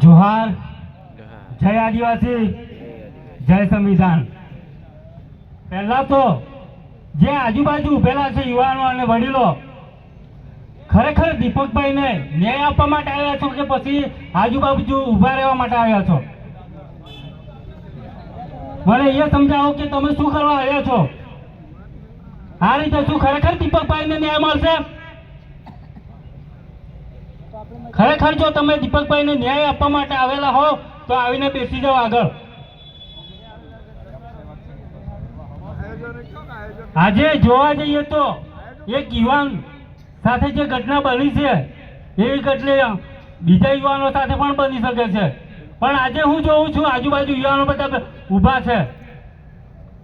જોહાર, જય આદિવાસી, જય સંવિધાન। પહેલા તો જે આજુબાજુ ઉભેલા છે યુવાનો અને વડીલો, ખરેખર દીપકભાઈને ન્યાય આપવા માટે આવ્યા છો કે પછી આજુબાજુ ઊભા રહેવા માટે આવ્યા છો? મને એ સમજાવો કે તમે શું કરવા આવ્યા છો? આ રીતે શું ખરેખર દીપકભાઈને ન્યાય મળશે? ખરેખર જો તમે દીપકભાઈને ન્યાય આપવા માટે આવેલા હો તો આવીને બેસી જાઓ આગળ। આજે જોવા જઈએ તો એક યુવાન સાથે જે ઘટના બની છે એવી ઘટના બીજા યુવાનો સાથે પણ બની શકે છે, પણ આજે હું જોઉં છું આજુબાજુ યુવાનો બધા ઊભા છે।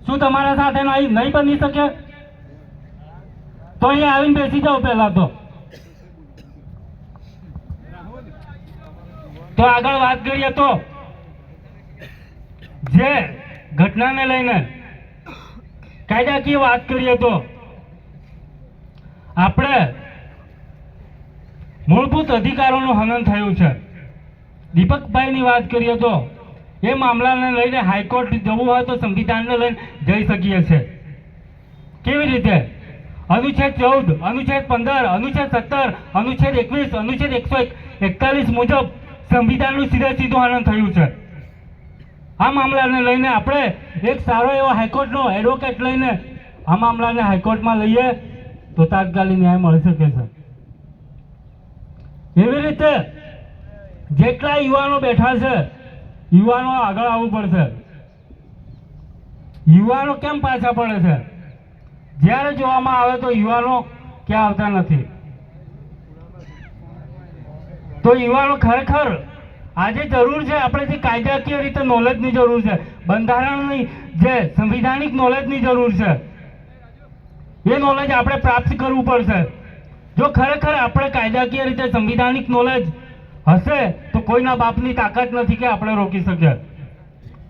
શું તમારા સાથે નહીં બની શકે? તો અહીંયા આવીને બેસી જાઓ પહેલા તો આગળ વાત કરીએ તો જે ઘટનાને લઈને કાયદાકીય વાત કરીએ તો આપણે મૂળભૂત અધિકારોનું હનન થયું છે। દીપકભાઈની વાત કરીએ તો એ મામલાને લઈને હાઈકોર્ટ જવું હોય તો સંવિધાનને લઈને જઈ શકીએ છીએ। કેવી રીતે? અનુચ્છેદ 14, અનુચ્છેદ 15, અનુચ્છેદ 17, અનુચ્છેદ 21, અનુચ્છેદ 141 મુજબ સંવિધાનનું સીધું હનન થયું છે। આ મામલાને લઈને આપણે એક સારો એવો હાઈકોર્ટનો એડવોકેટ લઈને આ મામલાને હાઈકોર્ટમાં લઈએ તો તાત્કાલિક ન્યાય મળી શકે છે। એવી રીતે જેટલા યુવાનો બેઠા છે, યુવાનો આગળ આવવું પડશે। યુવાનો કેમ પાછા પડે છે? જ્યારે જોવામાં આવે તો યુવાનો ક્યાં આવતા નથી। તો યુવાનો ખરેખર આજે જરૂર છે, આપણે જે કાયદાકીય રીતે નોલેજની જરૂર છે, બંધારણની જે સંવિધાનિક નોલેજની જરૂર છે, એ નોલેજ આપણે પ્રાપ્ત કરવું પડશે। જો ખરેખર આપણે કાયદાકીય રીતે સંવિધાનિક નોલેજ હશે તો કોઈના બાપની તાકાત નથી કે આપણે રોકી શકીએ।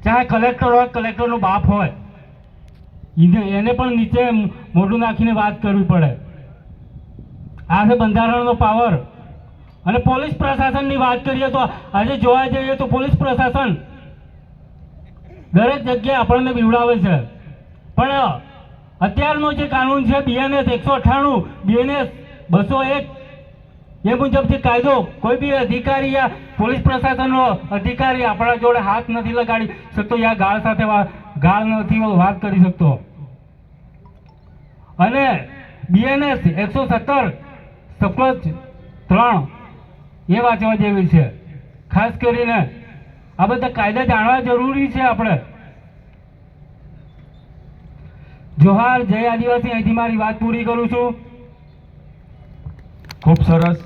ચાહે કલેક્ટર હોય, કલેક્ટરનો બાપ હોય, એને પણ નીચે મોઢું નાખીને વાત કરવી પડે। આ છે બંધારણનો પાવર। અને પોલીસ પ્રશાસનની વાત કરીએ તો આજે જોવા જઈએ તો પોલીસ પ્રશાસન દરેક જગ્યાએ આપણને બીવડાવે છે, પણ અત્યારનો જે કાનૂન છે BNS 198, BNS 201 એ મુજબ જે કાયદો, કોઈ બી અધિકારી યા પોલીસ પ્રશાસનનો અધિકારી આપણા જોડે હાથ નથી લગાડી શકતો યા ગાળ સાથે ગાળ નથી વાત કરી શકતો। અને BNS 117 સપ્લસ 3 એ વાંચવા જેવી છે। ખાસ કરીને આ બધા કાયદા જાણવા જરૂરી છે આપણે। જોહાર, જય આદિવાસી। અહીંથી મારી વાત પૂરી કરું છું। ખૂબ સરસ।